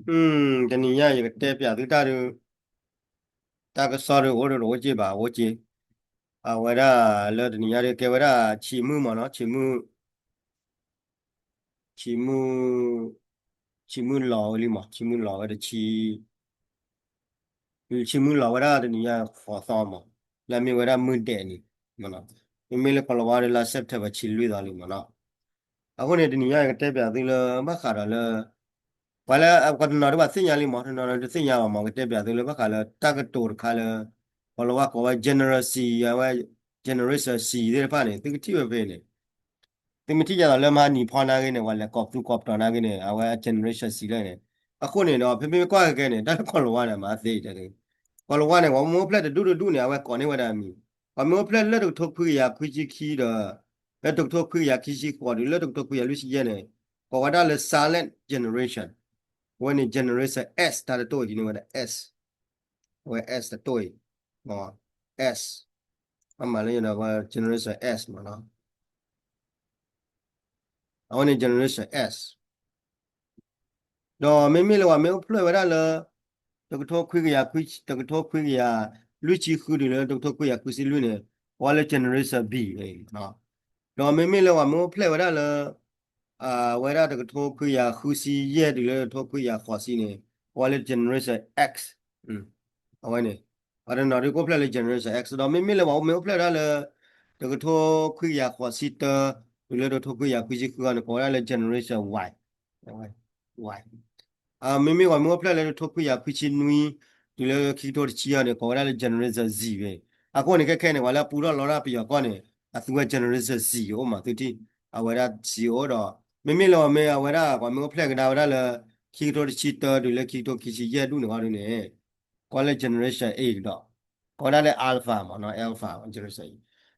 这你呀，一个代表最大的大个少的我的逻辑吧，我记啊，为了了你呀的给为了题目嘛呢，题目老的嘛，题目老的题目老的你呀发烧嘛，那me为了没得你嘛呢，你没了搞了话的la September 7月的里嘛呢。အခုနေတနည်းရတဲ့ပြသေး了မခါတော့了ဘာလဲကတော့တော့စညာလေးမော်တော့စညာမှာကတဲ့ပြသေး了မခါ了တကတိုခါ了ဘာလို့ကကော general C ရဝ generation C တဲ့ဖာနေတကတိပဲနေတင်မတိကြတော့လည်းမနီဖောင်းနာကနေဝါလဲကော့တူကော့တော်နာကနေအဝ generation C လဲနေအခုနေတော့ဖေဖေကွာခဲ့နေတက်ခေါ်လို့ရတယ်မှာသေးတယ်ခေါ်လို့ရတယ်ဝမောဖလက်တူနေအဝကောနေဝဒမီဝမောဖလက်လက်တော့ထုတ်ခွေရခွေကြီးခီတော့လက်တော့ထုတ်ခွေရခီရှိခေါ်တယ်လက်တော့ထုတ်ခွေရလူရှိရနေခေါ်ဝဒါလဲ silent generation when it generation S တာတော့ဒီနေဝဒ S ဝဲ S တော့ဟော S အမှလည်းနော် generation S မှာနော်အဝနေ generation S တော့မေလောမေဖလွဲဝဒါလဲတကထောခွေရခွေတကထောခွေရလူချီခူတယ်တကထောခွေရခွေစီလူနေဝါလဲ generation B နော်တော့မေလောမေဖလွဲဝဒါလဲဝဲဒါတကထောခွေရခူစီရဲ့ဒီလဲထောခွေရခေါ်စီနေဝါလဲ generation X အဝဲနေအဲ့တော့ဒီကိုဖလက်လေ generation X တော့မေလေဘာမေဖလက်ရလေတကထောခွေရခေါ်စီတဒီလေတော့ထောခွေရခွေစီခွေကနေခေါ်ရလေ generation Y Y မေကမေဖလက်လေထောခွေရခွေချီနွီဒီလေခီတိုချီရနေခေါ်ရလေ generation Z ပဲအခုနေခဲနေဝါလာပူတော့လော်ရပြရကောနေအသူက generation Z ဟိုမှာသူတိအဝရ Z ဟောတော့မေလောမေအဝရကမေဖလက်ကဒါဝရလေခီတိုချီတဒီလေခီတိုခီချီရဒုနေဟာနေကောလေ generation A တော့ကောလာလေ alpha မနော် alpha generation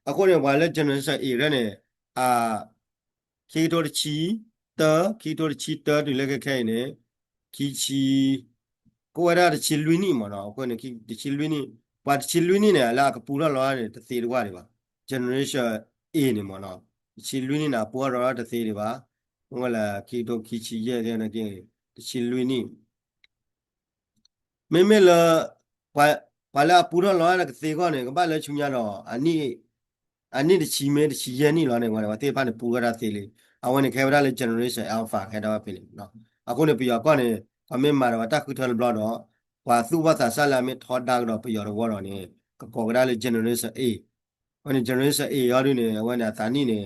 အခုနေဝါလေ generation A ရနေအာခီတိုချီတခီတိုချီတဒီလေခဲနေခီချီကိုဝရတချီလွီနီမနော်အခုနေခီတချီလွီနီဘာတချီလွီနီနေလာကပူရလောရတယ်တသေးတကွာတွေပါ generation A နေမနော်တချီလွီနီနာပူရလောတသေးတွေပါဟုတ်ကလားခီတိုခီချီရဲ့တဲ့နေကတချီလွီနီမေလာဘာဘာလာပူရလောရကသေကောနေကဘာလဲချုံရတော့အနိတချီမဲတချီရဲ့နိလောနေကွာတေဖာနေပူရတာသေးလေအဝန်နေခဲဗလာလေ generation alpha ခဲတော့ပြီလေနော်အခုနေပြရကောနေအမေမာတော့တခုထလဘတော့ဝါသူဝသဆလာမေထောဒါတော့ပြရတော့ဝတော့နေကောကဒါလေ generation A ဝန်နေ generation A ရရနေဝန်နာသာနိနေ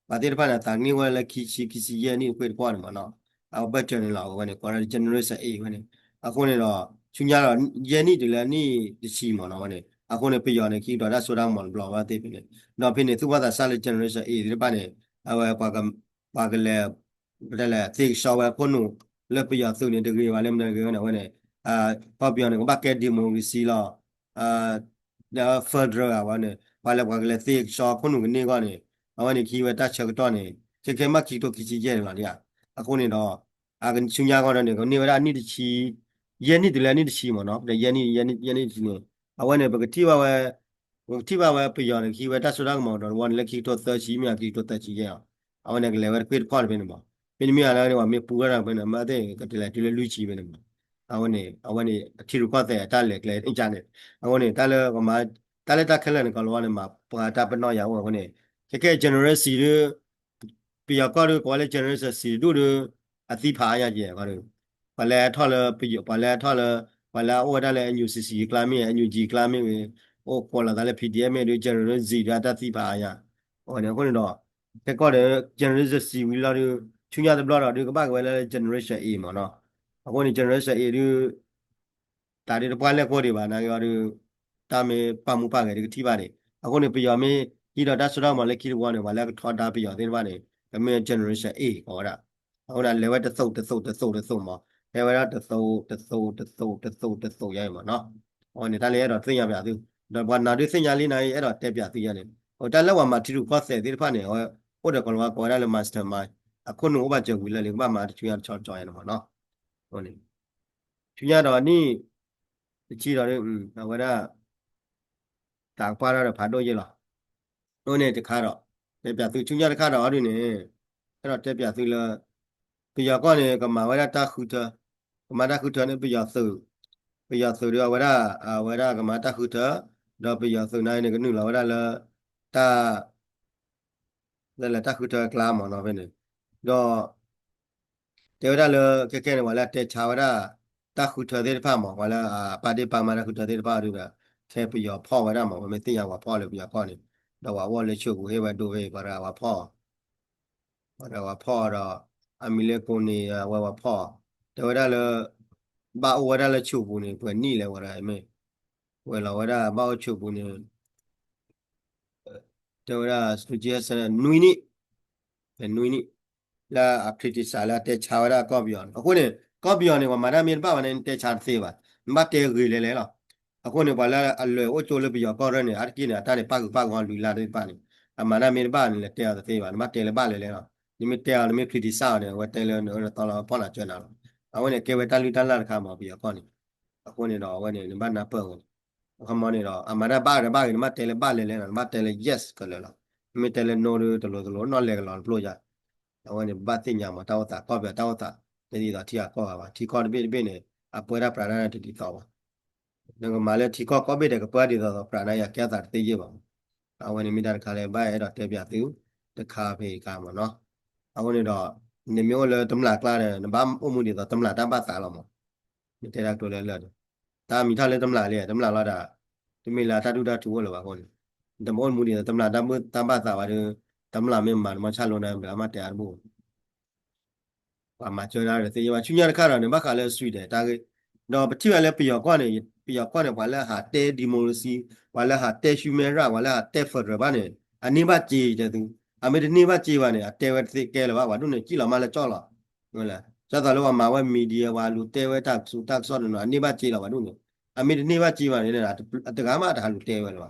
ဘာတေဖာနာသာနိဝလဲခီချီရဲ့နိခွေကွာနေမနော်အဘတ်ချန်နေလောက်ဝန်နေကော generation A ဝန်နေအခုနေတော့ချုံရတော့ရဲ့နိတလဲနိတချီမနော်ဝန်နေအခုနေပြရနေခီတော့ဒါဆိုတော့မဘလောပါသေးပြီလေနော်ဖိနေသူဝသဆလာ generation A ဒီပါနေအဝကွာကလေဘယ်လဲသိရှောဝဲခွန်းနုလက်ပြရသူနေတကယ်ပါလဲမနေကောနေဝန်နေပေါ့ပြောနေကဘာကဲဒီမိုကရေစီလာအာဒါဖက်ဒရယ်ကဝန်နေဘာလဲကွာကလေးသိရှောခွန်းနုကနေကနေအဝန်နေခီဝဲတတ်ချက်တော့နေခေမခီတော့ခီချီကျဲလာတယ်အခုနေတော့အကန်ချုံညာကောနေကနေဝရအနိတချီယနေ့တလဲနိတချီမနော်ယနေ့ချီနေအဝန်နေဘကတိဝဲတိပါဝဲပြရနေခီဝဲတတ်ဆိုတော့မတော့ဝန်လက်ခီတော့သက်ချီမြခီတော့သက်ချီရအဝန်နေကလေဝဲခွေခေါ်ပဲနေမှာပြင်းမြလာနေဝမေပူရတာပဲနေမတဲ့ကတလဲဒီလေလူချီပဲနေမှာအဝန်နေအထီရကောတဲ့တက်လေကလေအင်ဂျန်နေအဝန်နေတက်လေကမှာတက်လေတက်ခက်လေကလောနေမှာပါတာပနောရအဝန်နေကဲ general C ရပြရကောရကောလေ general C တို့အတိဖာရကြကောရဘာလဲထော်လေပြဘာလဲထော်လေဘာလဲဩဒါလေ NUCC ကလာမီ NUG ကလာမီโอ้ပေါ်လာတယ် PDF တွေ general Z ဒါတတိပါရဟောနေခုနေတော့ကဲကောတယ် general Z ဝီလာတွေချွညာတယ်ဘလာတော့ဒီကပတ်ကွယ်လဲ generation A မှာနော်အခုနေ generation A တွေဒါတွေပွားလက်ကိုတွေပါနာရောတာမေပမှုပါခဲ့ဒီတိပါတယ်အခုနေပြရမေဒီတော့ဒါဆိုတော့မလဲခီကွာနေပါလဲထော်တာပြရသေးတယ်ပါနေကမေ generation A ဟောတာဟောတာ level တသုတ်မှာ level တသုတ်ရရမှာနော်ဟောနေတာလေအဲ့တော့သိရပါသေးတော့ဘာနာတွေစညာလေးနိုင်အဲ့တော့တက်ပြသိရတယ်ဟိုတလက်ဝါမှာတီတူကော့ဆက်ဒီဖာနေဟိုတကောလောကောရလေမာစတာမိုင်းအခုနုဘာကြဝီလေလေဘာမှာချွေရချောကြောရနော်နော်ဟိုနေချွေရတော့နိချီတော့ဝရတာပါရဖာတော့ရလားဟိုနေတခါတော့တက်ပြသူချွေရတခါတော့အဲ့ဒီနေအဲ့တော့တက်ပြသူလာပြရကောနေကမာဝရတာခုတာ Kemana aku tuh nih bây giờ sự điều vậy đó cái mà ta cứ thở đó bây giờ sự này này cái nữ là vậy đó là ta đây là ta cứ thở làm mà nó vậy này đó thế vậy đó là cái này gọi là thế chào vậy đó ta cứ thở thế phải mà gọi là ba đi ba mà ta cứ thở thế phải được là thế bây giờพ่อvậy đó mà mình tin rằng làพ่อเลยbây giờพ่อnày đó làว่าเลยช่วยกูให้ไว้ดูให้ว่าพ่อว่าพ่อเราอามิเลกูนี่ว่าพ่อแต่ว่าได้เลยบ้าว่าได้เลยช่วยกูนี่เพื่อนนี่เลยว่าได้ไหมเวลาว่าได้บ้าช่วยกูนี่ Tawara suggestion nui ni la apriti sala te chawara kobion akone kobion ne mara mir ba ne te char se ba mba te gri le lo akone bala allo o chole bi ko re ne arki ne ta ne pa ko lu la de pa ne amara mir ba ne te ya se ba mba te le ba le lo ni mi te ya mi priti sa ne wa te le no to la pa la chena lo awone ke we ta lu ta la ka ma bi ko ne akone do wa ne ba na pa Come on, amara ba ma tele ba le ma tele yes ka le la mi tele no lo no le la lo ja awani ba ti nya ma ta ta ko ba ta ta te di da ti a ko ba ti ko be ne a pu ra pra na ti ta ba ne ko ma le ti ko be de ko pa di da pra na ya kya ta te je ba awani mi da ka le ba ya da te bya ti te kha phe ka ma no awani do ne myo le tam la kla de ba o mu di da tam la ta ba ta lo mo mi te ra to le le ta mi tha le tam la la da ti mi la ta du da tu lo ba ko ne the more moody tamla tamba ta ba tamla me ma cha lo na ma ta bu မှာကျော်ရတယ်သေမှာချွညာတခါတော့နေဘခါလဲဆွေတယ်ဒါကတော့ပတိရလဲပြောကွာနေပြောကွာနေဘာလဲဟာတဲဒီမိုကရေစီဘာလဲဟာတဲရှူမဲရဘာလဲဟာတဲဖက်ဒရယ်ဘာနေအနေဘကြေတဲ့သူအမေဒီနေဘကြေပါနေတဲဝဲသေကဲလဘာတို့နေကြည့်လာမလဲကြောက်လာဟုတ်လားစသလောမှာဝဲမီဒီယာဘာလူတဲဝဲတက်စုတက်ဆော့နော်အနေဘကြေလာဘာတို့နေအမေဒီနေဘကြေပါနေတာတကားမတာလူတဲဝဲလာ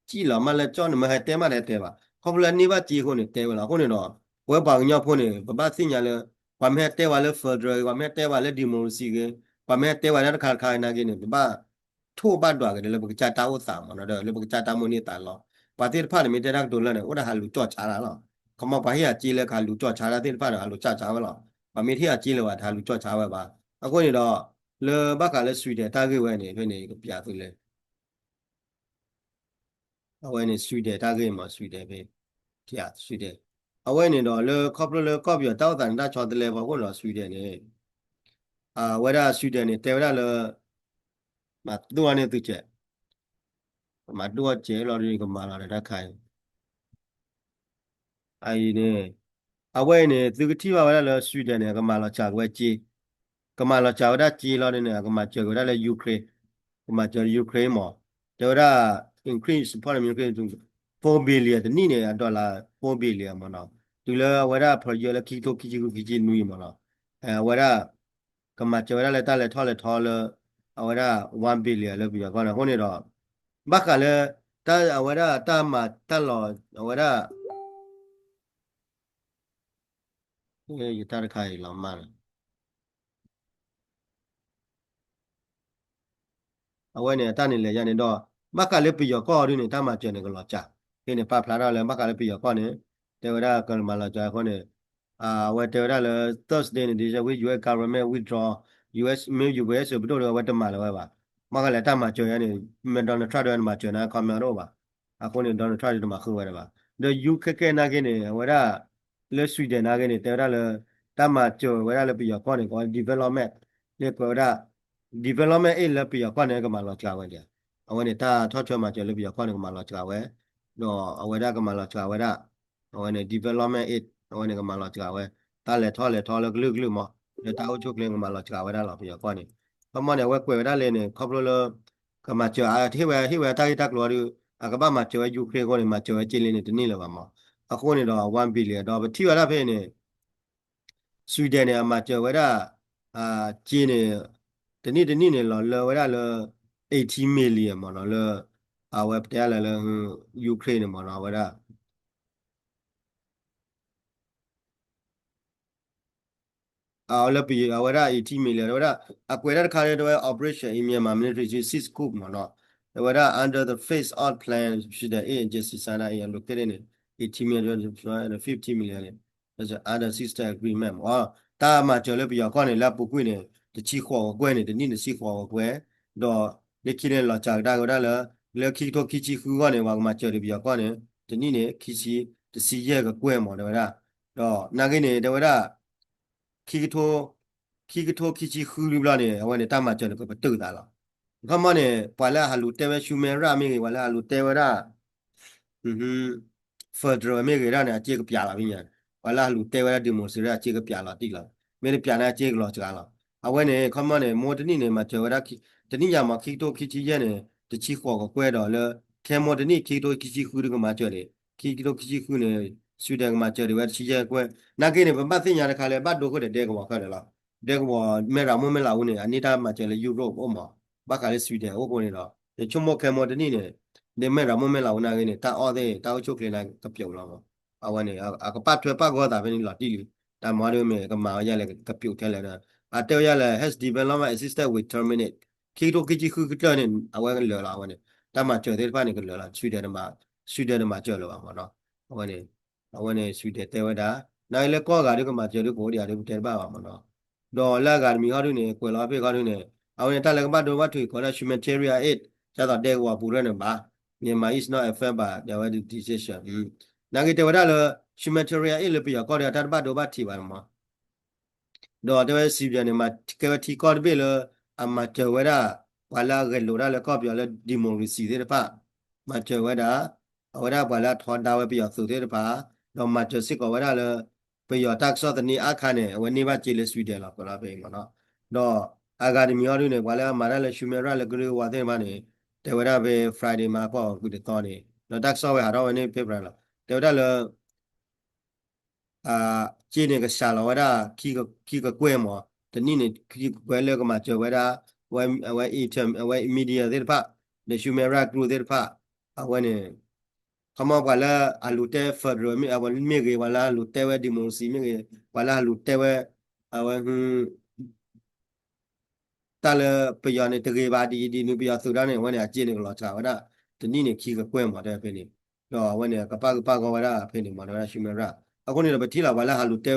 ကြည့်လာမလဲကြောက်နေမဟဲတဲမလဲတဲပါခေါပလနေဘကြေခုနေတဲဝဲလာခုနေတော့ဝဲပေါင်ညောက်ဖို့နေဘစညာလဲ ความแม่เตว่าเลฟเฟอร์ดเลยความแม่เตว่าเลดิโมซีเกความแม่เตว่านักข่าวข่าวนักเนี่ยบ้าทั่วบ้านดวงกันเลยบอกจะตาอุตสาหมันเด้อเลยบอกจะตามมุนีตาล้อประเทศพาดมีแต่รักโดนแล้วเนี่ยว่าหาลุจอดชาละล้อเขามาไปที่จีเลยค่ะลุจอดชาละที่พาดหาลุจอดชาไว้ล้อว่ามีที่จีเลยว่าหาลุจอดชาไว้บ้าเอาคนนี้ดอเลยบ้ากันเลยสวีเดนตาเกไว้เนี่ยเพื่อนเนี่ยก็เปียกเลยเอาไว้เนี่ยสวีเดนตาเกมาสวีเดนไปเปียกสวีเดนเอาไว้เนี่ยดอเลยครอบเลยครอบอยู่เต้าแต่ได้ชอตเลยบอกว่าเราสวีเดนเนี่ย ဝရဆွီဒင်နေတေဝရလမတူအနေတူချက်မတူအကျဲလော်ရီကမာလာတဲ့ခိုင်အိုင်နေအဝဲနေသူကတိပါဝရလဆွီဒင်နေကမာလာချာကွဲကြီးကမာလာချာဝရကြီးလော်နေကမာချေကရလေယူကရိန်းကမာချေယူကရိန်းမောတေဝရ increase ဖော်မြူကရိန်း4 billion တနည်းနေဒေါ်လာ4 billion မနော်ဒီလဝရ project လခီတိုခီကြီးနူးမနော်ဝရကမာချေဝရလေတာလေထောလေထောလေဝရ1 billion လေပြီးတော့ခေါင်းဟိုနေတော့ဘက်ကလည်းတာဝရတာမတက်လောဝရရတာခိုင်လောမန် အဝဲနဲ့တန်းနေလေရနေတော့မက်ကလေးပြီးတော့ကော်ရင်းနေတမ်းမှကျန်နေကလောကြာဒီနေပပလာတော့လေမက်ကလေးပြီးတော့ကော်နေတေဝရကမလာကြာခေါနေဝဲတေဝရလေ Thursday နေဒီဝေ US government withdraw US မြို့ US ဆိုပြီးတော့ဝဲတမလာဝဲပါမကလည်းတမ်းမှကျန်ရနေမန်ဒေါ်နယ်ထရတ်တော့မှကျန်တာကွန်မြာတော့ပါအခုနေဒေါ်နယ်ထရတ်တော့မှခုဝဲတယ်ပါ the UK ကနာကနေဝဲရလေဆွီဒင်နာကနေတေဝရလေတမ်းမှကျဝဲရလေပြီးတော့ကော်နေကော development လေကောရ development အဲ့လက်ပြီးတော့ခွနဲ့ကမှလောကြာဝဲတယ်အဝဲနေတာထော့ချွတ်မှာကျလို့ပြီးတော့ခွနဲ့ကမှလောကြာဝဲတော့အဝဲဒါကမှလောကြာဝဲဒါအဝဲနေ development အဲ့အဝဲနေကမှလောကြာဝဲတားလေထော့လေထော့လေဂလုဂလုမောတာအုပ်ချုပ်ကလေးကမှလောကြာဝဲဒါလောပြီးတော့ခွနဲ့ပမောနေဝဲကွယ်ဒါလေနေခေါပလိုလကမှကြာဟိဝဲတာတက်လော်ရီအကဘာမှာကျော်ယူခရေကိုနေမှာကျော်ကြည်လင်းနေတနေ့လောပါမောအခုနေတော့1 billion တော့တိရတာဖေးနေဆွီဒင်နေမှာကျော်ဝဲဒါကျင်းနေတနေ့နေလောဝရလော80 million မနော်လောဝက်တဲလာလောယူကရိန်းမနော်ဝရလပီဝရ80 million ဝရအကွေရခါရတော့ operation in Myanmar military 6 coup မနော်ဝရ under the phase out plan ရှိတဲ့ agency စနာအလိုကရနေ80 million 50 million that's under sister agreement တာမကျော်လပီခေါနေလပူကွနေ的起火关呢的你的起火关到你去年老家大个大了了去多去去户个呢话嘛叫的比较关呢的你呢去去的是一个关嘛对吧哦那个呢对吧去多去去户里边呢我呢大嘛叫的个不斗的了看嘛呢完了还路带外出门让没完了还路带外的否则没给让呢这个撇了边呀完了路带外的模式啊这个撇了地了没得撇呢这个老家了啊我呢看嘛呢摩的你呢嘛叫外的去这你呀嘛去多去去呢这起火个关到了看摩的你去多去去户这个嘛叫的去多去去户呢虽然个嘛叫的外起这关那给你不把这样的看来把多个的这个我看的了这个我没让我们老呢啊你他嘛叫的有肉我嘛把看来虽然我过来了就么看摩的你呢你没让我们老那个呢，他二的他就可以那个表了嘛，啊วันนี้啊个八twelve八个打分老地里，但马上面个马下来个表天来了，啊对下来 has development assisted with terminate，คิดดูคิดคือคือเจอเนี่ยเอาไว้กันเหลือละวันนี้แต่มาเจอที่บ้านนี่ก็เหลือละช่วยเดี๋ยวมาเจอแล้วมาเนาะเอาวันนี้ช่วยเดี๋ยวแต่ว่าได้นายเล็กก็การที่ก็มาเจอที่โกดีอะไรที่เจอบ้างมาเนาะดอลลาร์การมีเขาด้วยเนี่ยกว่าเราไปเขาด้วยเนี่ยเอาวันนี้ถ้าเราก็มาดูว่าถือคนละ humanitarian aid จะต่อเด็กว่าผู้เรื่องเนี่ยบ้า Myanmar is not affected by the decision 那个对我来了 humanitarian aid 比较高的，他把都把提完了嘛。တော့တဲ့စီပြန်နေမှာကဲတီကော့ဘေလအမတဝရဝလာကလိုရလကောပြောလဒီမိုကရေစီတဲ့ပါမတဝရဝရဝလာထောဒါဝပြောသူတဲ့ပါတော့မတစစ်ကောဝရလပြောတက်ဆော့တဲ့နေအခါနဲ့ဝနေပါကြည်လဆွေတယ်လားပြောလာပဲမနော်တော့အာဂါဒီမီယောရနေဝလာမာရလရှူမရလကလေးဝတဲ့မနေတဝရပဲ Friday မှာပေါ့ခုတတော်နေတော့တက်ဆော့ဝရတော့ဝနေပြပြလားတဝရလ 今年个下了我da去个怪嘛，等你呢去怪了个嘛，就我一天我 media 的吧，那就没让 group 的吧，我呢，他们完了啊，路带发热没啊，我没给完了路带我的东西没给完了路带我我但了不要呢，这个吧的你不要走到呢，我呢今年个老差我da，等你呢去个怪嘛的陪你，我呢个八个我da陪你嘛，我就没让。အခုနေတော့ပတိလာဝလာဟာလူတဲ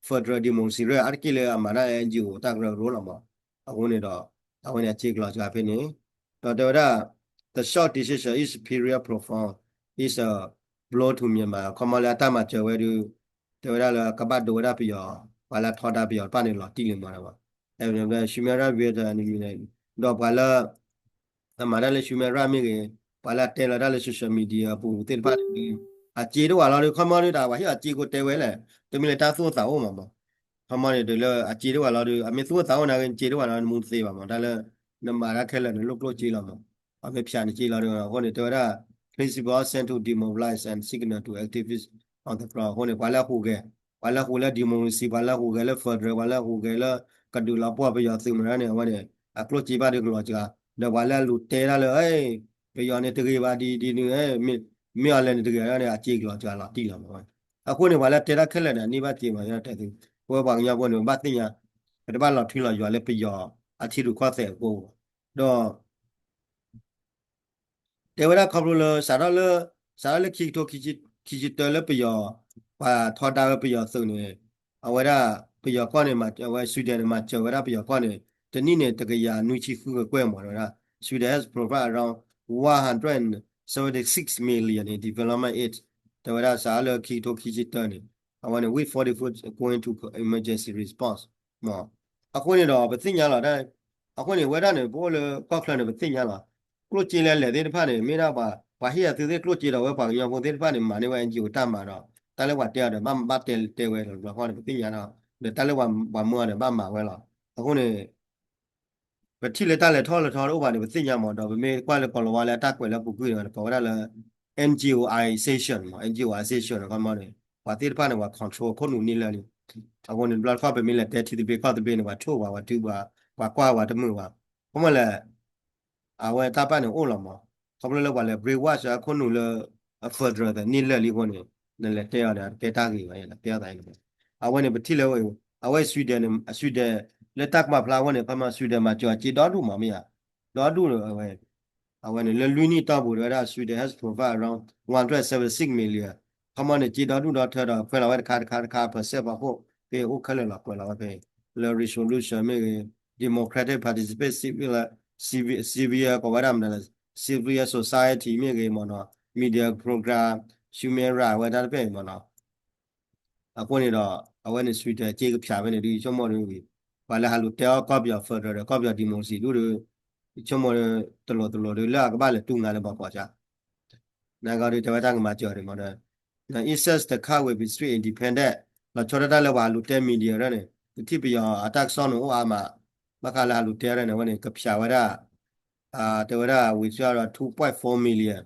ဖက်ဒရယ်ဒီမိုစီရအရကိလေအမနာအန်ဂျီအိုတက်ရောလာမအခုနေတော့အခုနေချေကလာကြဖြစ်နေတော့ဒါ the short decision is superior profound is a blow to Myanmar ခမလာတမကျဝဲดูတော်လာကပတ်ဒေါ်ရပြရဝလာထော်တာပြရပနေလောတီလမှာတော့အဲဒီရှူမရဝေဒနီနေတော့ဝလာအမနာလေရှူမရမိကေဝလာတဲလာတဲ့ social media ပူတင်ပါအကြေတော့လာလို့ခမလို့တာပါဟိအကြေကိုတဲဝဲလဲတမီလေတာဆိုတာအောင်မှာခမနေတယ်လေအကြေတော့လာလို့အမေဆိုတာအောင်နာကကြေတော့လာမှုသေးပါမှာဒါလည်းနမရခဲလဲလို့ကြေးလာမှာအမေဖြာနေကြေးလာတော့ဟောနေတော့ principal sent to demobilize and signal to activists on the ground ဟောနေဘာလာခုကဲဘာလာခုလဲ democracy ဘာလာခုကဲလဲ federal ဘာလာခုကဲလဲကဒူလာပွားပြရသိမရနေဟောနေအကလို့ကြေးပါတယ်ကလို့ကြာတော့ဘာလာလူတဲလာလေအေးပြရနေတကေပါဒီနေမြော်လည်းတကယ်ရတဲ့အကြည့်ကြောကြာလာတိလာမှာအခုနေပါလဲတေရခက်လက်တယ်နေပါကြည့်မှာရတဲ့သူဘောပါညာဘောနေဘာတင်ညာတပတ်လောက်ထိလာရွာလဲပြရောအချီလူခွတ်တဲ့ကိုတော့တေဝရခဘလစာရလခိတိုခိတလဲပြရောပါထော်တာပြရောစုံနေအဝရပြရောခွနေမှာဝဲဆွီဒန်မှာကျော်ဝရပြရောခွနေတနည်းနဲ့တကရာနွိချီခုကွဲမှာတော့ Sweden has provided around 176 million in development aid. The weather sala kito kiji turn. I want to wait for the food going to emergency response. More. According to but thing yala that according weather ne bol cockland but thing yala. Close chile le de pane mira ba here to the close chile we pa yo de pane mane wa nji utama no. Tale wa tia de bam batel te we lo ko ne thing yala. The tale wa mo ne ba ma we la. According ပတိလက်တလက်ထောလက်ထောဥပဒေပသိညာမော်တော့ဗမေကွာလက်ကောလဝါလက်တက်ကွယ်လက်ပုကွေတော့ပေါ်ရလဲ NGOization မှာ NGOization ကမှလည်းဘာတိပနဲ့ဘာ control ခုနူနေလဲအခုနေ platform ပဲမြလက်တဲ့တီဒီပေခတ်တဲ့နေဘာထိုးဘာတူဘာကွာဘာတမှုဘာဘမလဲအဝဲတပနဲ့အိုလမှာခဘလလောက်ပါလဲ break watch ခုနူလဲ further တဲ့နေလက်လေးခုနေလဲတဲ့ရတယ်ကဲတာကြီးပဲလဲပြတိုင်းလဲအဝဲနေပတိလဲဝဲအဝဲ Sweden လက်တက်မှာဖလာဝန်နေဖမဆွေဒင်မှာကြော်ကြည်တော်တူမှာမရတော်တူလို့အဝဲနေလလူနီတောက်ဖို့ရတာ Sweden has provided around 176 million ဖမနေကြည်တော်တူတော့ထတော့ဖွင့်လာဝဲတစ်ခါper set ပါဖို့ပေဟုတ်ခက်လဲလာကွယ်လာပဲ le resolution မေ democratic participate civil ကဘာရမလဲ civil society မြေကေမနော် media program human right ဝဒါပဲမနော်အခုနေတော့ awareness suite ကြေကဖြာပဲနေဒီချမော်တွေဘာလဲဟာလို့တဲကော့ပြဖက်ဒရယ်ကော့ပြဒီမိုစီတို့ချမော်တလောတွေလာကဘာလဲတူငါလည်းပေါ့ကွာကြနာဂါတွေတဝတာကမှာကြော်တယ်မနော် incest the car will be street independent လာချော်တာလည်းဘာလို့တဲ media ရနေတိပယ attack ဆောင်းလို့အာမမခလာလို့တဲရနေဝနေကဖြာဝရတဝရဝီချာ2.4 million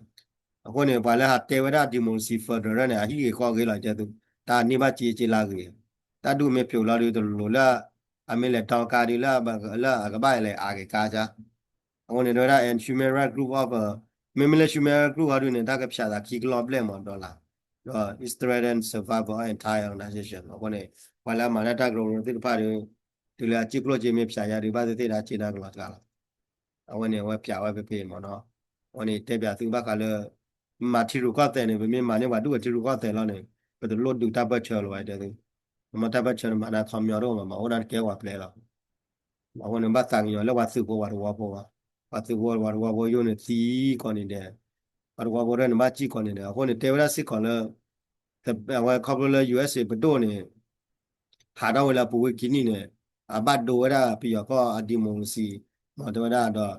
အခုနေဘာလဲဟာတေဝရဒီမိုစီဖက်ဒရယ်နဲ့အဟိကောကေလာတဲ့သူဒါနေပါကြီးလာကြီးတတ်တူမေဖြူလာလို့တလူလာအမေလေတောင်ကာဒီလာလာကဘာလေအာကေကာကြအခုနေတော့ and human right group of မေမလေ human right group ဟာတို့နေတာကဖြာတာခီကလော့ပလက်မဒေါ်လာတော့ is threaten survival entire organization အခုနေဘာလဲမာနတာကရောတိဖာတွေဒီလာချီကလော့ချေမေဖြာရဒီပါသေးတာချေတာကလော့ကလာအခုနေဝဖြာဝဖေမနော်အခုနေတက်ပြသူဘကလည်းမာတီရူကတဲ့နေပဲမာနေဘာတူတီရူကတဲ့လောနေဘယ်လိုလို့ဒူတာဘတ်ချော်လိုရတယ်မတာဘတ်ချော်မှာနာသမျောတော့မှာဟိုနာကဲဝပလဲလောအခုနေဘာတန်ရောလောဝစုကိုဝါရောပေါ်ဝါစုကိုဝါရောပေါ်ယုံနေစီကောနေတယ်ဝါရောပေါ်တဲ့မချီကောနေတယ်အခုနေတေဝရစစ်ကောလဲဝါခေါပလ USA ဘဒိုနေဟာတော့လာပူဝကင်းနေအဘတ်ဒိုရပြီးတော့အဒီမုံစီမတော်ရတော့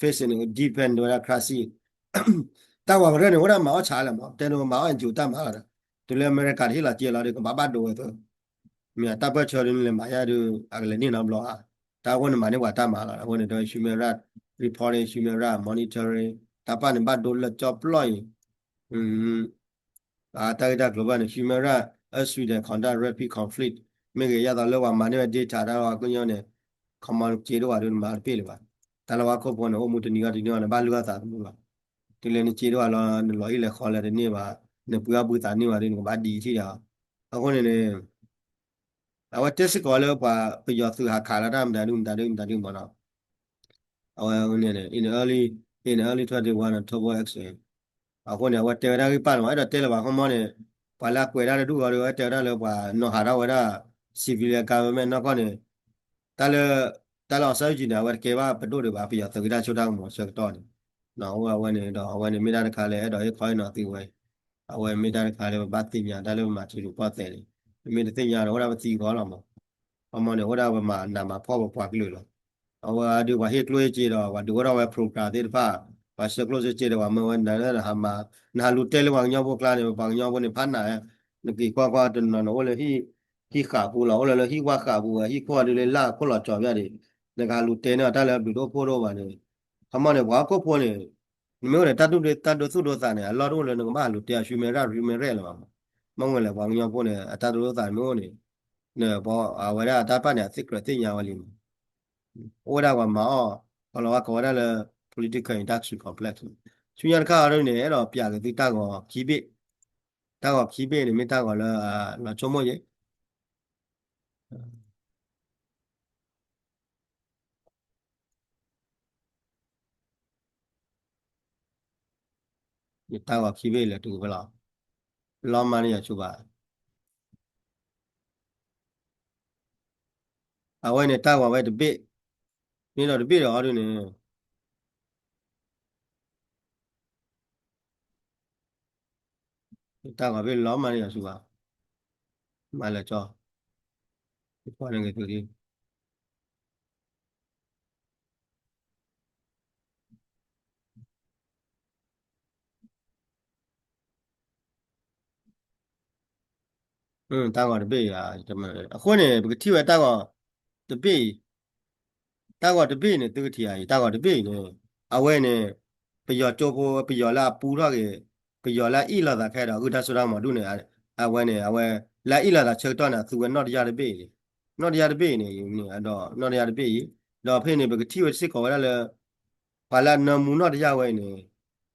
facing depend ဒိုရခရစီတာဝရနေဝရမောချာလာမောတဲနိုမောအန်ဂျူတမှာလာဒီလေအမေရိကန်ဟိလာကျေလာဒီကဘာဘတ်ဒိုရတော့မြတ်တပ်ပတ်ချော်ရင်းလေမာယာဒူအကလည်းနေနော်ဘလောတာဝန်မှာနေဝတာမှာလာဝန်တော့ human right reporting human right monitoring တပတ်နေဘတ်ဒိုလချောပလော့อืมတာတာ global human right as with the conduct rapid conflict မြေရရတော့လောကမှာနေ data တော့ကွညောနေ common ကျေတော့ရတယ်မှာပြေးလေပါတလဝခုပေါ်နေအမှုတနီကဒီနော်ဘာလူကသာဘူးလားဒီလေနေကျေတော့လောလောဤလေခေါ်လေနေပါနေပူရပူတာနေပါနေဘာဒီချီတာအခုနေနေအဝတက်စကောလောပါပယောသူဟာခါလာတာမဒါမနော်အဝနေနေ in early 21 October action အခုနေဝတဲရကြီးပါတော့အဲ့တော့တဲလပါခမောနေပါလာကွယ်ရတဲ့ဒူရောတဲရလောပါနော်ဟာရဝရ civil government နော်ကောနေတလောဆောက်ကြည့်နေဝကေပါပဒိုတွေပါပြရသကိတာချိုးတောင်းမောဆက်တော့နေနော်ဝနေတော့ဝနေမိတာတခါလေအဲ့တော့ခေါင်းနော်တီဝဲအဝမိတာတခါလေဘာတိညာတလည်းမှာချီလို့ပတ်တယ်လေမိတသိညာတော့ဟောတာမတီခေါ်တော့မောအမောနေဟောတာမှာနာမှာဖောက်ပွားကြလို့လောအဝဒီဝဟေကလို့ကြည့်တော့ဝဒီဝရဝ program တဲ့ဖာဘာစကလို့ကြည့်တော့မဝနာရဟာမှာနာလူတဲလဝညောဘကလာနေဘာညောဘနေဖတ်နာနကီကွာတနော်လေဟိခါပူလောလေဟိဝါခါပူဟိခွာလေလာခွလာကြော်ပြတယ်ငါလူတဲနော်တလည်းဘီတော့ဖိုးတော့ပါနေခမနေဘာကိုဖိုးနေမျိုးနဲ့တတုသုဒ္ဓသာနေအလောတော့လည်းငါမလူတဲရှူမေရလောမငွေလည်းဘာညောဖိုးနေအတတုဒ္ဓသာမျိုးနေနေဘောအဝရအတပတ်နေစိတ်ကတိညာဝလီโอ้ดากว่ามาอ๋อเราว่าก็ได้เลย political induction complex ชุยันข้าเรื่องนี้เราเปียกที่ตาก็ขี้เบะตาก็ขี้เบะนี่ไม่ตาก็แล้วเราชมว่าเยอะนี่ตาก็ขี้เบะเลยถูกเปล่าล้อมมาเนี่ยชูบ่าเอาไว้เนี่ยตาก็ไว้ตะเบะนี่เราตะเบะเราเอาด้วยเนี่ยตาก็เบะล้อมมาเนี่ยชูบ่ามาแล้วจ้อพอนึงก็ตัวดีตาก็ตะเบะอ่ะจะมาအခုเนี่ยปกติว่าตาก็ตะเบะ တာကတပိနေသူတီယာတာကတပိနေအဝဲနေပယောကြောကိုပယောလာပူတော့ကေပယောလာဣလာတာခဲတော့အခုတဆရာမဒုနေအဝဲနေအဝဲလာဣလာတာချက်တော့နာသူကတော့ရတပိနော်ရတပိနေနေတော့နော်ရတပိတော့ဖိနေပကတိဝစစ်ကောရလဲဘာလာနမူနော်ရဝဲနေ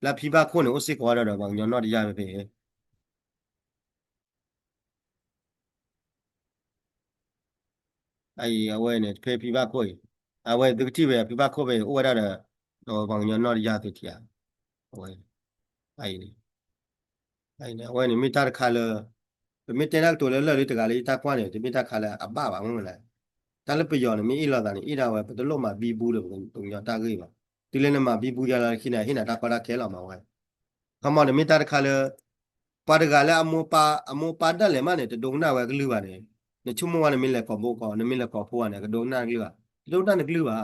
လာဖိပါခွန်းနေစစ်ကောရတော့ဘာညောနော်ရပဲဖိအဝဲနေဖေဖိပါခွေအဝဲသူတိပဲဖိပါခွပဲဥဝရတော့ဘာညောနော်ရသူတီယာအဝဲအဲ့နေအဝဲနေမိတာခါလမိတဲnak ตัวเลเลยตะกาลีตาควาเนี่ยมิตาคาละอบบ้าบางมั้งล่ะต ta le pe yo ne mi ila da ni ida wa pe lo ma bi bu le tu nya ta ge ba ti le ne ma bi bu ya la hina ta pa da ke la ma wa kama ne mi ta ka le pa da ga le amo pa da le ma ne te dong na wa glu ba ne ne chu mo wa ne mi le ko bo ko ne mi le ko fo wa ne ga dong na glu ba dong na ne glu ba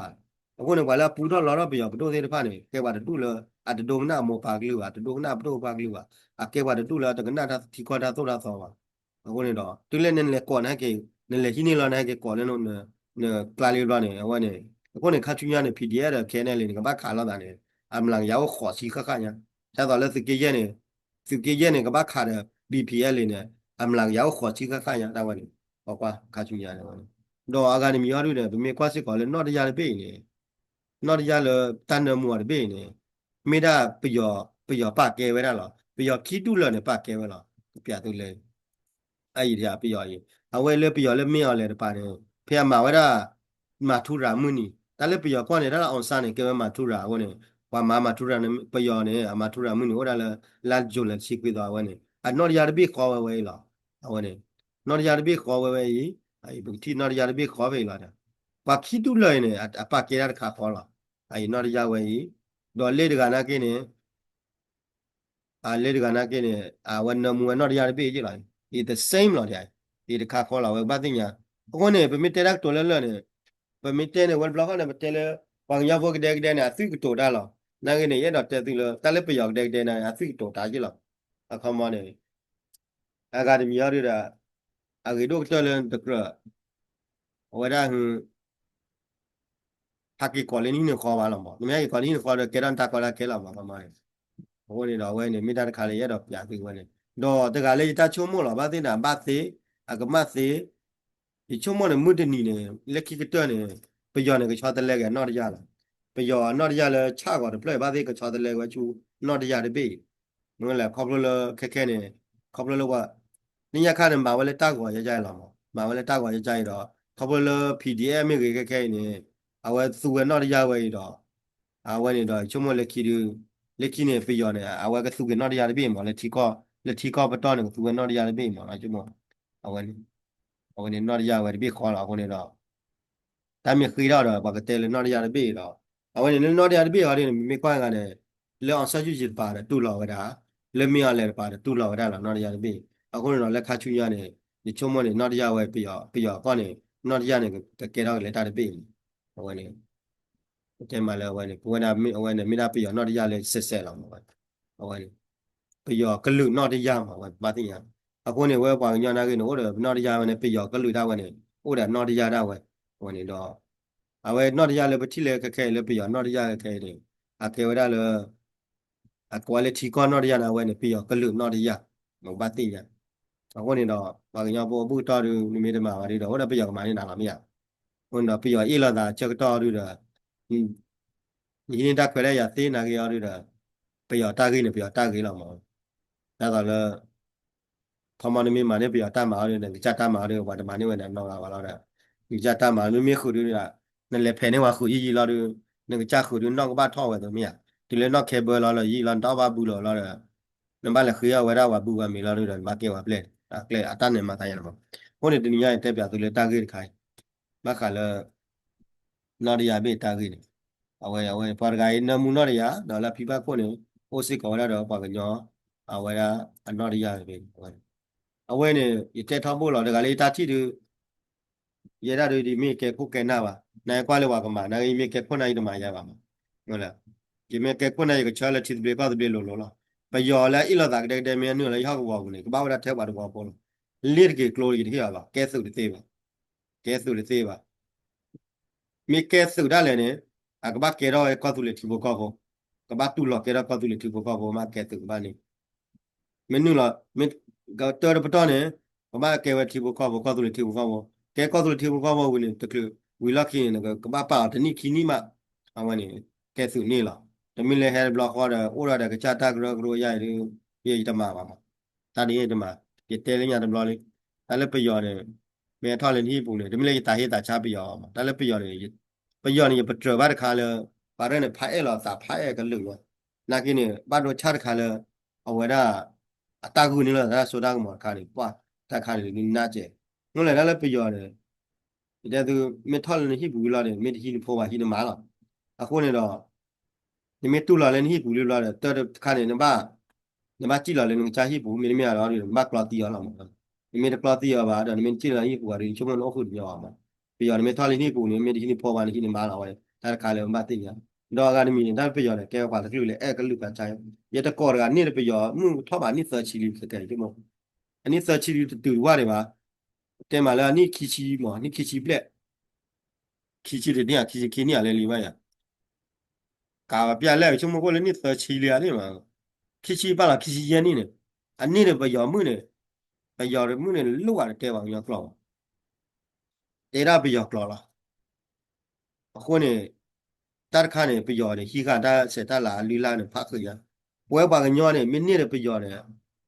အခုနေကွာလာပူတော့လာတော့ပြောဘတို့သေးတဖာနေကဲပါတူလအတဒုံနာမောပါကလူပါတဒုံနာဘတို့ပါကလူပါအကဲပါတူလာတကနာတာဒီကွာတာတော့တာသောပါအခုနေတော့တူလဲနေကောနေကေနေလေဟိနေလာနေကေကောနေလို့နေကလာလီလာနေဟောနေအခုနေခါချူညာနေ PDF ရခဲနေလေကဘာခါလာတာနေအမလန်ရောခေါ်စီခခညာကျတော့လဲစကေရဲနေစကေရဲနေကဘာခါတဲ့ BPL လေနေအမလန်ရောခေါ်စီခခညာတာဝနေဟောကွာခါချူညာနေတော့အာကနေမြေရတို့တယ်ဗမေကွာစစ်ကောလဲတော့တရားလေးပြေးနေနော်ရလတန်နမှုရဘေးနေမိဒါပျော်ပကဲဝဲတာလားပျော်ခီတုလနဲ့ပကဲဝဲလားပြတူလဲအဲ့ဒီတရားပျော်ရင်အဝဲလဲပျော်လဲမင်းအောင်လဲပါတယ်ဖေမဝဲတာမထူရာမှုနီဒါလဲပျော်ကွာနေတာအောင်စားနေကဲဝဲမထူရာဟိုနေဝါမထူရာနဲ့ပျော်နေအမထူရာမှုနီဟိုဒါလဲလာဂျိုလဲရှိခွေသွားဝဲနေအနော်ရဘေးခေါ်ဝဲလားဟိုနေနော်ရဘေးခေါ်ဝဲကြီးအဲ့ဘတိနော်ရဘေးခေါ်ဝဲလားပါခီတုလဲနေအပကဲရတဲ့ခါခေါ်လားai no ya we yi do le de ga na ke ne a le de ga na ke ne a wan no mu no ya de pe ji la i the same lo ya i de ka kho la we ba tin nya ko ne pe mi te rak to le le ne pe mi te ne wan block ne pe te le wang ya fo de de ne a su to da lo na ke ne ye do te tu le ta le pe yo de na a su to da ji lo a kho mo ne a ga de mi ya de da a ge do te le de kra wa da hu ha ki ko le ni ne kho ba lo mo ni me ki ko ni ne kho de ke ran ta ko la ke la ma ma ma ဟိုနေတော့ဝဲနေမိသားတခါလေရတော့ပြပြီးဝဲနေတော့တကလေးတချုံမို့လားဘာသိတာဘာသေးအကမသေးဒီချုံမို့နေမွတ်တနီနေလက်ခိကတွနေပျော်နေကချောတလဲကတော့ရလားပျော်တော့ရလဲချကောတယ်ဖလဲဘာသေးကချောတလဲဝဲချူတော့ရတပိငွေလဲခေါပလလခက်ခဲနေခေါပလလကနိယခနဲ့မာဝဲလဲတောက်ကောရကြလာမှာမာဝဲလဲတောက်ကောရကြရတော့ခေါပလလ PDF မိခက်ခဲနေအဝဲသူဝဲတော့ရဝဲတော့အဝဲနေတော့ချုံမို့လက်ခိလက်ခိနေပြရောနေအဝဲကသူကတော့ရတဲ့ပြေမော်လက်ထီကောပတော့နေသူကတော့ရတဲ့ပြေမော်လားကျမအဝဲနေတော့ရဝဲတဲ့ပြေခေါ်လာခုနေတော့တမ်းမြခိတော့ဘာကတဲလေတော့ရတဲ့ပြေတော့အဝဲနေတော့ရတဲ့ပြေဟာနေမိကွန်းကလည်းလဲအောင်ဆက်ချူချစ်ပါတယ်တူလော်ဝဒါလက်မရလဲပါတယ်တူလော်ဝဒါလားတော့ရတဲ့ပြေအခုနေတော့လက်ခါချူရနေဒီချုံမနေတော့ရဝဲပြရောကောနေတော့ရနေကဲတော့လက်တာတဲ့ပြေအဝဲနေတဲမလဲဝဲနေဘဝနာမိဝဲနေမိနာပြရောတော့ရလဲဆက်လောက်မှာဝဲပြရောကလူတော့ရမှာဘာသိရအခုနေဝဲပါညာနာကိနော်တော့ရမယ်ပြရောကလူထားဝဲနေဟုတ်တယ်တော့ရတာဝဲနေတော့အဝဲတော့ရလဲပတိလဲခက်ခဲလဲပြရောတော့ရခဲတယ်အကေဝရလဲအ quality ကတော့ရနာဝဲနေပြရောကလူတော့ရမဘာသိရအခုနေတော့ဘာညာပေါ်ဘူးတော်လူမိတမှာပါတော့ဟုတ်တယ်ပြရောကမနေတာလားမရဟုတ်တော့ပြရောအေးလာတာချက်တော်လူတာဒီနေတာခွဲရရသေးနာကြရလို့တာပြရောတာကိနေပြရောတာကိလောက်မှာဒါကလည်းခမနမီမာနေပြတာမာရနေကြတာမာရဘာတမနေဝနေတော့လာပါတော့ဒီကြတာမာနမီခုရနေလေဖဲနေဝခုရီလာရနေကြခုရတော့ကဘာထောက်ဝဲတော့မရဒီလေတော့ကေဘလာလာရီလာတော့ဘာဘူးလာလာနမလည်းခရဝရဝဘူးကမီလာလို့မကေဝပလက်ကလေအတနေမှာတိုင်းရမှာဟိုနေတနည်းရတက်ပြသူလေတာကိခိုင်မခါလည်းနော်ရဘေတာကိအဝဲပါဂိုင်နမူနော်ရတော့လာဖိပါခုနေဟိုစစ်ကောရတော့ပါကညောအဝဲအနော်ရပဲအဝဲနေတက်ထောက်ဖို့လာတကလေးတာတိတူရရတွေဒီမိကဲခုကဲနာပါနိုင်ကွာလေဝါကမနိုင်မိကဲခုနိုင်တမရပါမှာဟုတ်လားဒီမိကဲခုနိုင်ကချာလက်တိပြေပါတပြေလို့လားပယောလဲဣလတာကတဲ့မြန်နုလဲရောက်ကောဘူးနေကပောက်ရထဲပါတော့ပေါ်လို့လစ်ကေကလိုရီတခေပါကဲစုတသေးပါကဲစုတသေးပါမိကဲစုဒါလည်းနေအကဘကေရောကောသူလေတိဘောကောကဘာတူလောကေရောကောသူလေတိဘောကောမကဲစုဘာနေမင်းနုလားမင်းကတော့ပတော့နေဘာကဲဝတိဘောကောသူလေတိဘောကောကဲကောသူလေတိဘောကောဝင်တကဝီလခင်းကဘာပါတနိခီနီမအဝနေကဲစုနေလားတမီလေဟဲဘလော့ခေါ်တယ်အိုရတဲ့ကချတာကရောရိုရိုပြေတမပါမှာတာဒီတမပြေတဲလင်းရတဘလော်လေးဒါလည်းပယောတယ်မဲထောက်လည်းညှိပုံလေတမီလေတာဟေတာချပယောမှာဒါလည်းပယောတယ်ပယောနေပထဘာတခါလဲပါရနေဖိုင်လောသာဖိုင်ကလူရောနာကိနေဘာတို့ချတခါလဲအဝရအတာကူနေလားဒါဆိုတာကမခါနေပွားတခါနေနာကျဲငုံလေဒါလည်းပယောတယ်这都没讨论的西不了的，没西的破坏西的麻了，啊，后来了，你没读了的西不了的，到的看的那把记了的那家西不没没了的，把 cloth 掉了嘛，你没得 cloth 掉吧，的你没记了西不啊，你专门老虎掉嘛，比较你没讨论西不，你没的西的破坏的西的麻了喂，但是看了把对呀，到个你没，但比较的，给话的溜了，哎个溜个家，也得搞的，你的比较，他把你设起的是干什么？你设起的对话的吧？对嘛了，你คิด嘛，你คิด不嘞？คิด的เนี่ยคิดเนี่ยอะไรลีวะ呀？搞别来，就么过来你设起的嘛？คิด把了คิดยันนี่呢？อันนี้เนี่ยไปยอมมือเนี่ยไปยอมมือเนี่ยลูกอะไรเตะบอลยอกกลอเตะได้ไปยอกกลอละคนเนี่ยตัดขาเนี่ยไปยอมเนี่ยฮีกันได้เสร็จได้ละลีลาเนี่ยพักเลยอ่ะเว้ยบางย้อนเนี่ยมินเนี่ยไปยอมเนี่ย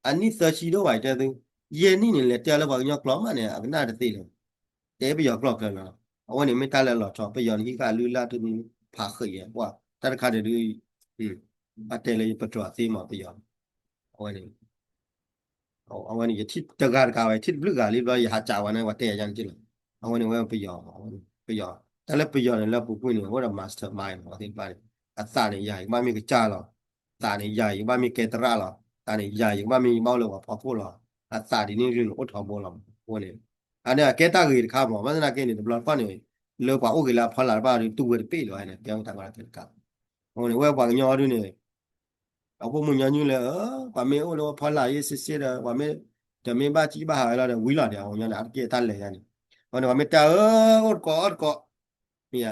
อันนี้เสือชีด้วยแต่ถึงเย็นนี่เนี่ยเตะแล้วบางยอกกลอมาเนี่ยอันน่าจะตีเลยเตะไปยอกกลอกันละวันนี้ไม่ตัดแล้วหรอกชอบไปยอมฮีกันลีลาถึงพักเลยอ่ะว่าตัดขาเนี่ยดูอืมอันเตะเลยประจวบซีมาไปยอมวันนี้ ಅವನಿಗೆ ಚಿತ್ತಗಾರ ಕಾವ ಚಿತ್ ಬ್ಲೂ ಗಾಲಿ ಬಾ ಯಾ ಚಾವನ ವತೆ ಯಾನ್ ಚಿಲ್ಲ ಅವನಿ ವ ಪಿಯೋ ಪಿಯೋ ತಲೆ ಪಿಯೋ ne la pu pu ne wa master mind wa tin pa ne a sa ne ya ba mi ke cha lo sa ne ya ba mi ke tra lo sa ne ya ba mi mau lo wa pho lo a sa di ni ri lo ot tho bo lo wo ne a ne ke ta ge kha mo ma na ke ne blo pa ne lo pa o ge la pha la ba tu we pe lo ne pyang ta ba ke ka wo ne wa ba nyo du ne เอาพวกมึงยังอยู่เลยว่าไม่โอ้เราพอหลายเสียๆเลยว่าไม่แต่ไม่บ้าจี้บ้าหายแล้ววิ่งหลอดเดียวยังอัดเกี่ยตันเลยยันวันนี้ว่าไม่เจออดเกาะเนี่ย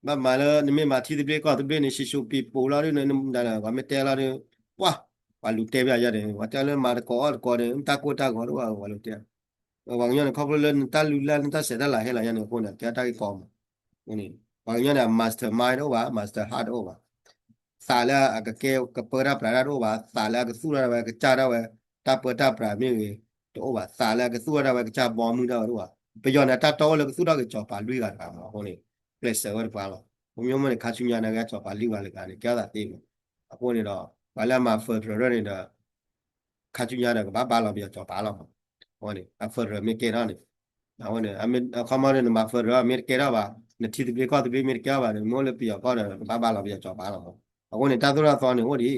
บ้ามาแล้วนี่ไม่มาที่ที่เบรกก็ที่เบรกนี่ชิชูปีปูแล้วเนี่ยนั่นแหละว่าไม่เจอแล้วเนี่ยว้าว่าลูกเตะไปอะไรเนี่ยว่าเจอแล้วมาเกาะเนี่ยตาโกว่าลูกเตะว่าอย่างนี้เขาเล่นตาลุล่นตาเสียตาไหลให้หลายอย่างเนี่ยคนเนี่ยเจ้าตาอีกฟอร์มนี่ว่าอย่างนี้เนี่ยมาสเตอร์มายด์โอ้ว่ามาสเตอร์ฮาร์ดโอ้ว่า साला अगर के कपड़ा पड़ा रो बा साला के सूरा बा के चारा बा ता पटा पड़ा में तो ओ बा साला के सूरा बा के चा बॉम्ब दा रो बा पे जो ना ता तो ले सूरा के चौपा लुई का का होने प्लेस वर पा लो हम यो मन खाचु nya ना के चौपा लुई वाले का ने क्या दा ते अपो ने तो वाला मा फर रो ने दा खाचु nya ना के बा लो बिया चौपा लो होने आ फर में के रा ने ಅವನು ಆಮೇಲೆ ಕಮಾನೆ ಮಾಫರ್ ಆಮೇಲೆ ಕೆರಾವ ನಚ್ಚಿದ ಬೇಕಾದ ಬೇ ಮೇರೆ ಕ್ಯಾವ ಮೋಲೆ ಪಿಯ ಕಾನ ಬಾಬಾ ಲ ಬಿಯ ಚೌಪಾ ಲ ಅವನೆ ತಾದುರ ತಾನೆ ಓಡಿ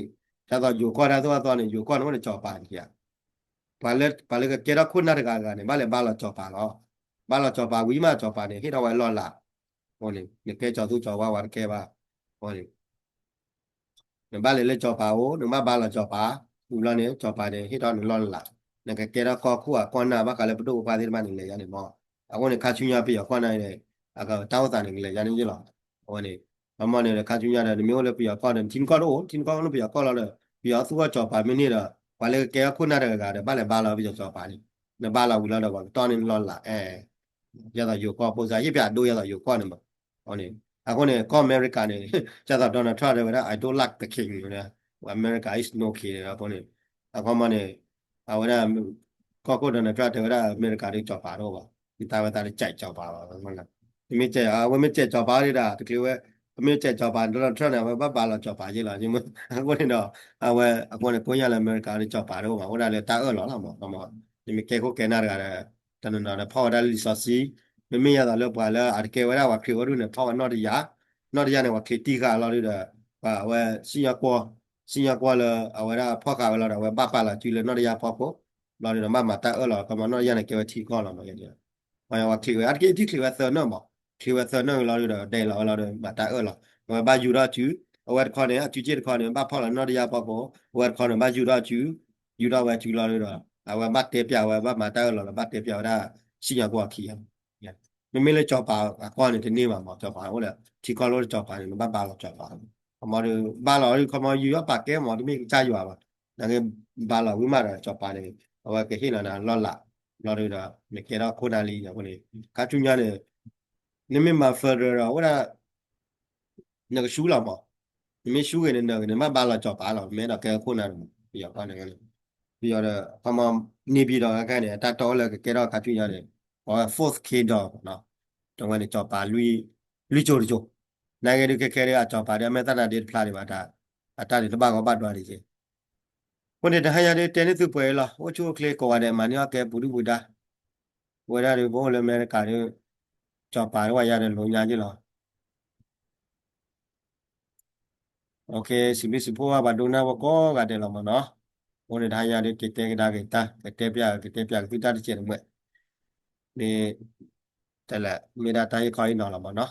ತಾದ ಜೋ ಕಾರ ತಾನೆ ಜೋ ಕಾನ ಓನೆ ಚೌಪಾ ಕಿಯ ಪಾಲೆ ಕೆರಾ ಖುನ ರ ಗಾನೆ ಬಾಲೆ ಬಾಲ ಚೌಪಾ ಲ ಬಾಲ ಚೌಪಾ ವಿಮಾ ಚೌಪಾ ne hit awai lo la ಓನೆ ne ke chau tu chau wa wa ke ba ಓನೆ ne ba le chau pa o ne ba la chau pa u la ne chau pa ne hit on lo la ne ke ra ko khu a ko na ba ka le pdu pa de ma ne le ya ne mo a ko ne kha chu nya pi ya ko na ne a ka ta wa ta ne le ya ne ji lo o ne ma ma ne kha chu nya ne mi o le pi ya ko ne tin ko lo pi ya ko la le pi ya su wa chau pa mi ne da ba le ke khu na de ga de ba le ba la pi ya chau pa ni ne ba la u la da ba to ne lo la ya da yo ko po sa yi pya do ya da yo ko ne ma o ne အခုနေ America နေကျတော့ Donald Trump တွေက I don't like the king နေ America is no king အခုနေအခုမှနေအခုနေကို Donald Trump တွေက America တွေကြောက်ပါတော့ပါဒီတာဝတာတွေကြိုက်ကြောက်ပါပါဟုတ်လားဒီမြကျဝမကျကြောက်ပါရတာတကယ်ပဲအမေကျကြောက်ပါ Donald Trump နဲ့ဘာလာကြောက်ပါကြီးလားဒီမအခုနေတော့အခုနေကိုရလာ America တွေကြောက်ပါတော့ပါဟုတ်တယ်လေတာအော်လားမဟုတ်ဒီမြကေကိုကဲနာရတနနာဖော်ဒါလီဆိုစီမရတာလောက်ပါလားအကေဝရဝခေဝရုနဲ့ဖော်နော်တရနော်တရနဲ့ဝခေတီကလောက်ရတဲ့ပါဝဲ新加坡了ဝရဖော်ကဝလာတော့ဝပပလာကျူလနော်တရဖော်ဖို့လောက်ရမမတာအော်လားကမနော်ရနဲ့ကေဝတီကောလောက်မရတဲ့ဝါဝခေဝအကေတီခေဝသနော်မခေဝသနော်လောက်ရတဲ့ဒဲလောက်ရမတာအော်လားဝဘာယူရကျူဝဲခေါ်နေအကျူကျခေါ်နေဘဖော်လာနော်တရဖော်ဖို့ဝဲခေါ်နေဘာယူရကျူယူရဝဲကျူလောက်ရတော့ဝဲဘတ်တေပြဝဲဘမတာအော်လားဘတ်တေပြတာ新加坡ခီရไม่เลยจอบปลาก้อนที่นี่มาจอบปลาโอ้เลยที่ก้อนรถจอบปลาเนี่ยบ้านปลาเราจอบปลาเขามาดูบ้านเราเขามาอยู่ว่าปากแก้มอที่ไม่จ่ายอยู่อ่ะนั่นก็บ้านเราวิมานจอบปลาเนี่ยเอาไว้เกี่ยนนะล่อละล่อเลยนะไม่เกี่ยนคนอะไรอย่างคนนี้ข้าจุนยาเนี่ยนี่ไม่มาเฟอร์เราว่านั่นก็ชูเราบ่ไม่ชูกันเนี่ยมาบ้านเราจอบปลาเราไม่เราแก้คนนั้นอย่างก้อนอย่างนี้ပြီးတော့ဘာမှနေပြီးတော့အခက်နဲ့တတော်လည်းကဲတော့ခါကျွရတယ်ဟော fourth k တော့နော်တော့ဝင်ကြောပါလူချိုချိုနိုင်ငံတွေခက်ခဲတွေကကြောပါတယ်အမေတတာတွေဖလားတွေပါဒါအတားတွေတပတ်ကောပတ်သွားတယ်ချင်းခုနေတဟရတဲ့တင်းစုပွဲလားဟိုချိုကလေးကောရတယ်မနီယာကဲဘူဒူဘူဒါဝရတွေဘောလည်းအမေရိကန်တွေ cho bà qua gia đình luôn nha chứ lo ok sip sip wa ba dona wa ko ga de lo ma no ore da ya de ke te da ke te pya kita de chen me ne te la me da tai ko no lo ma no